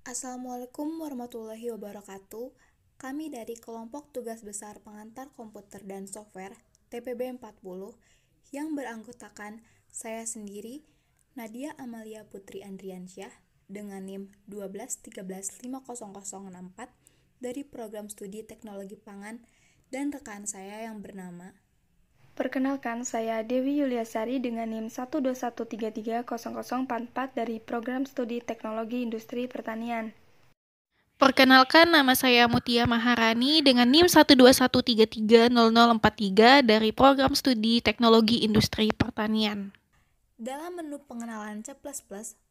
Assalamualaikum warahmatullahi wabarakatuh. Kami dari kelompok tugas besar pengantar komputer dan software TPB 40 yang beranggotakan saya sendiri, Nadia Amalia Putri Andriansyah dengan NIM 1213500064 dari program studi teknologi pangan dan rekan saya yang bernama Perkenalkan, saya Dewi Yuliasari dengan NIM 121330044 dari Program Studi Teknologi Industri Pertanian. Perkenalkan, nama saya Mutia Maharani dengan NIM 121330043 dari Program Studi Teknologi Industri Pertanian. Dalam menu pengenalan C++,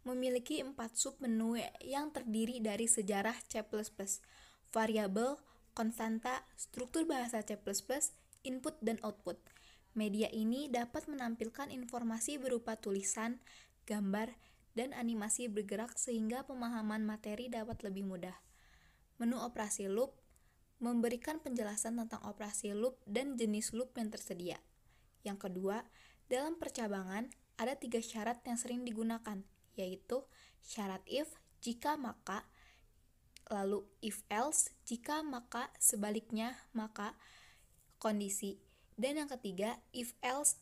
memiliki 4 submenu yang terdiri dari sejarah C++, variabel, konstanta, struktur bahasa C++, input dan output. Media ini dapat menampilkan informasi berupa tulisan, gambar, dan animasi bergerak sehingga pemahaman materi dapat lebih mudah. Menu operasi loop memberikan penjelasan tentang operasi loop dan jenis loop yang tersedia. Yang kedua, dalam percabangan, ada 3 syarat yang sering digunakan, yaitu syarat if, jika maka, lalu if else, jika maka, sebaliknya maka, kondisi, dan yang ketiga if else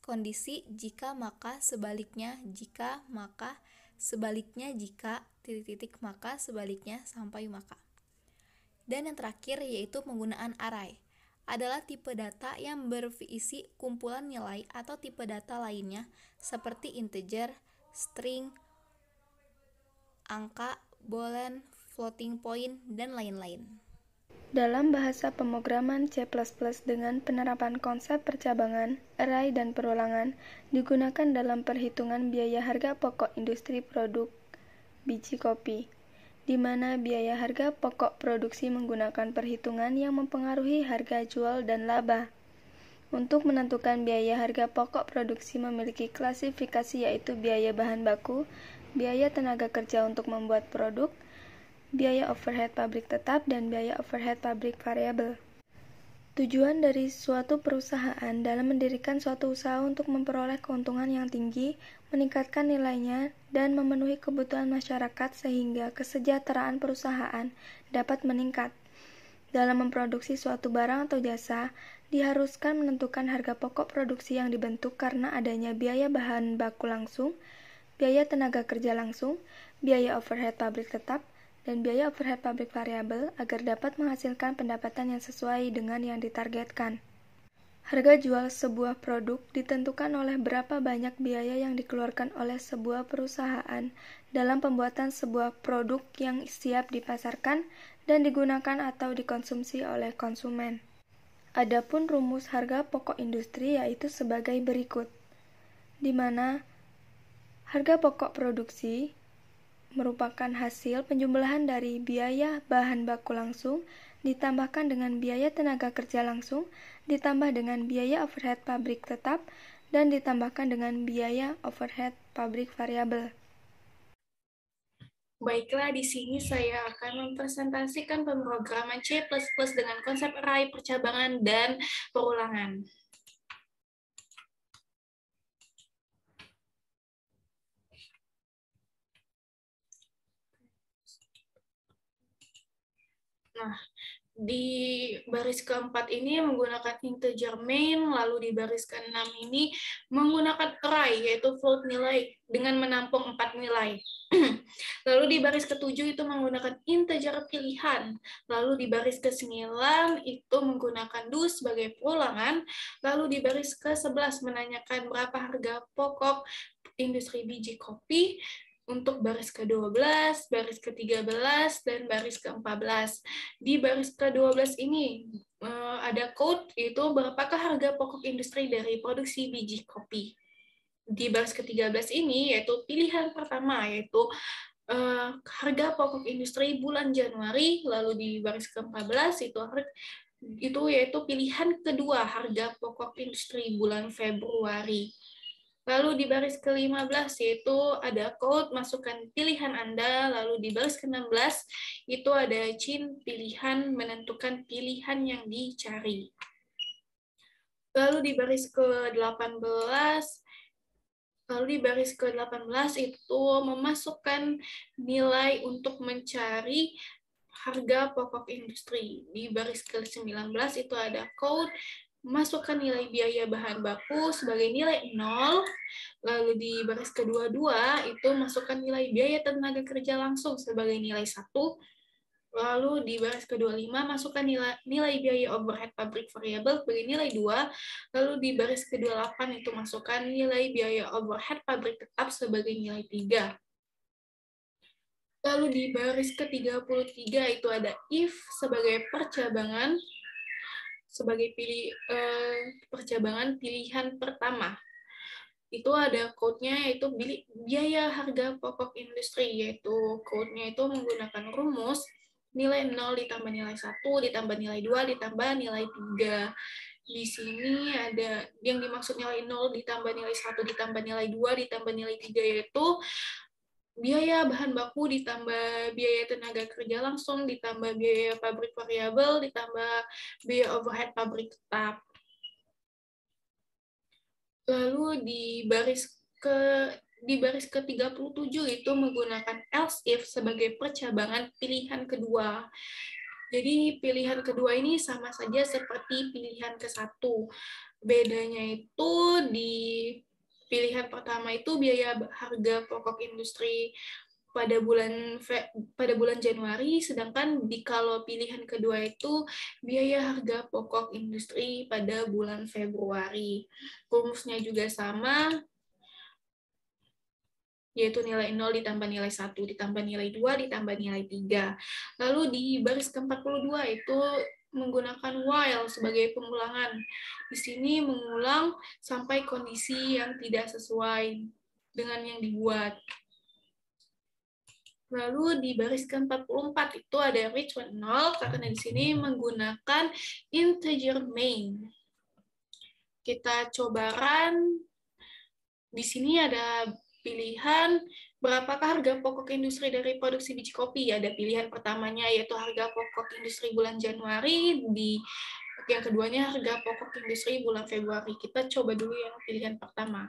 kondisi, jika maka, sebaliknya jika maka, sebaliknya jika, maka, sebaliknya sampai maka. Dan yang terakhir yaitu penggunaan array adalah tipe data yang berisi kumpulan nilai atau tipe data lainnya seperti integer, string, angka, boolean, floating point, dan lain-lain. Dalam bahasa pemrograman C++ dengan penerapan konsep percabangan, array, dan perulangan, digunakan dalam perhitungan biaya harga pokok industri produk biji kopi, di mana biaya harga pokok produksi menggunakan perhitungan yang mempengaruhi harga jual dan laba. Untuk menentukan biaya harga pokok produksi memiliki klasifikasi yaitu biaya bahan baku, biaya tenaga kerja untuk membuat produk, biaya overhead pabrik tetap, dan biaya overhead pabrik variabel. Tujuan dari suatu perusahaan dalam mendirikan suatu usaha untuk memperoleh keuntungan yang tinggi, meningkatkan nilainya, dan memenuhi kebutuhan masyarakat sehingga kesejahteraan perusahaan dapat meningkat. Dalam memproduksi suatu barang atau jasa, diharuskan menentukan harga pokok produksi yang dibentuk karena adanya biaya bahan baku langsung, biaya tenaga kerja langsung, biaya overhead pabrik tetap, dan biaya overhead pabrik variabel agar dapat menghasilkan pendapatan yang sesuai dengan yang ditargetkan. Harga jual sebuah produk ditentukan oleh berapa banyak biaya yang dikeluarkan oleh sebuah perusahaan dalam pembuatan sebuah produk yang siap dipasarkan dan digunakan atau dikonsumsi oleh konsumen. Adapun rumus harga pokok industri yaitu sebagai berikut, di mana harga pokok produksi merupakan hasil penjumlahan dari biaya bahan baku langsung ditambahkan dengan biaya tenaga kerja langsung ditambah dengan biaya overhead pabrik tetap dan ditambahkan dengan biaya overhead pabrik variabel. Baiklah, di sini saya akan mempresentasikan pemrograman C++ dengan konsep array, percabangan, dan perulangan. Nah, di baris keempat ini menggunakan integer main, lalu di baris keenam ini menggunakan array, yaitu float nilai dengan menampung 4 nilai. Lalu di baris ketujuh itu menggunakan integer pilihan, lalu di baris ke-9 itu menggunakan do sebagai perulangan, lalu di baris ke-11 menanyakan berapa harga pokok industri biji kopi, untuk baris ke-12, baris ke-13, dan baris ke-14. Di baris ke-12 ini ada code, yaitu berapakah harga pokok industri dari produksi biji kopi. Di baris ke-13 ini, yaitu pilihan pertama, yaitu harga pokok industri bulan Januari, lalu di baris ke-14 itu yaitu pilihan kedua, harga pokok industri bulan Februari. Lalu di baris ke-15 yaitu ada code, masukkan pilihan Anda, lalu di baris ke-16 itu ada pilihan, menentukan pilihan yang dicari. Lalu di baris ke-18 Lalu di baris ke-18 itu memasukkan nilai untuk mencari harga pokok industri. Di baris ke-19 itu ada code, masukkan nilai biaya bahan baku sebagai nilai 0. Lalu di baris ke-22 itu masukkan nilai biaya tenaga kerja langsung sebagai nilai 1. Lalu di baris ke-25 masukkan nilai biaya overhead pabrik variabel sebagai nilai 2. Lalu di baris ke-28 itu masukkan nilai biaya overhead pabrik tetap sebagai nilai 3. Lalu di baris ke-33 itu ada if sebagai percabangan percabangan pilihan pertama. Itu ada code-nya yaitu biaya harga pokok industri, yaitu code-nya itu menggunakan rumus nilai 0 ditambah nilai 1 ditambah nilai 2 ditambah nilai 3. Di sini ada yang dimaksud nilai 0 ditambah nilai 1 ditambah nilai 2 ditambah nilai 3 yaitu biaya bahan baku ditambah biaya tenaga kerja langsung ditambah biaya pabrik variabel ditambah biaya overhead pabrik tetap. Lalu di baris ke-37 itu menggunakan else if sebagai percabangan pilihan kedua. Jadi pilihan kedua ini sama saja seperti pilihan ke-1. Bedanya itu di pilihan pertama itu biaya harga pokok industri pada bulan Januari, sedangkan kalau pilihan kedua itu biaya harga pokok industri pada bulan Februari. Rumusnya juga sama, yaitu nilai 0 ditambah nilai 1 ditambah nilai 2 ditambah nilai 3. Lalu di baris ke-42 itu menggunakan while sebagai pengulangan. Di sini mengulang sampai kondisi yang tidak sesuai dengan yang dibuat. Lalu di baris ke-44 itu ada return 0 karena di sini menggunakan integer main. Kita coba run. Di sini ada pilihan berapakah harga pokok industri dari produksi biji kopi. Ada pilihan pertamanya yaitu harga pokok industri bulan Januari, yang keduanya harga pokok industri bulan Februari. Kita coba dulu yang pilihan pertama.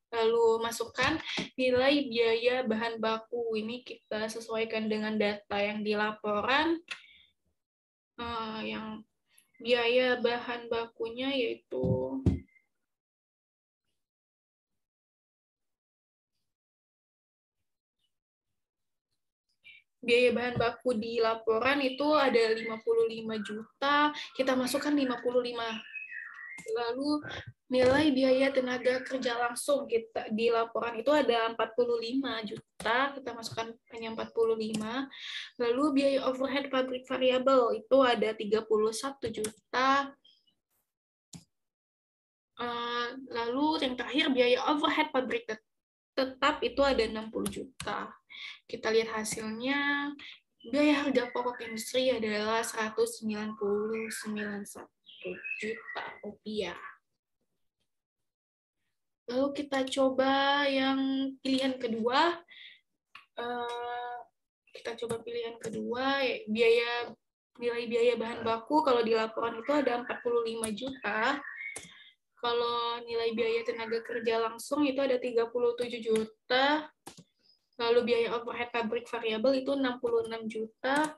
Lalu masukkan nilai biaya bahan baku. Ini kita sesuaikan dengan data yang di laporan. Yang biaya bahan bakunya yaitu biaya bahan baku di laporan itu ada 55 juta, kita masukkan 55. Lalu nilai biaya tenaga kerja langsung kita di laporan itu ada 45 juta, kita masukkan hanya 45. Lalu biaya overhead pabrik variabel itu ada 31 juta. Lalu yang terakhir biaya overhead pabrik tetap itu ada 60 juta. Kita lihat hasilnya, biaya harga pokok industri adalah 199,1 juta rupiah. Lalu kita coba yang pilihan kedua. Nilai biaya bahan baku kalau di laporan itu ada 45 juta. Kalau nilai biaya tenaga kerja langsung itu ada 37 juta. Lalu biaya overhead pabrik variabel itu 66 juta.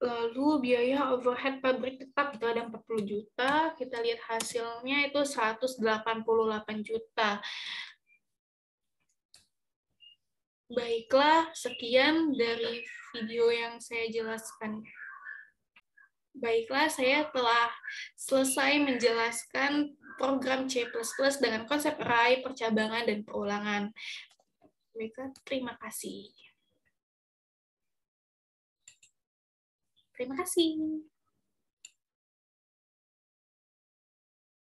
Lalu biaya overhead pabrik tetap itu ada 40 juta. Kita lihat hasilnya itu 188 juta. Baiklah, sekian dari video yang saya jelaskan. Baiklah, saya telah selesai menjelaskan program C++ dengan konsep array, percabangan, dan perulangan. Baiklah, terima kasih. Terima kasih.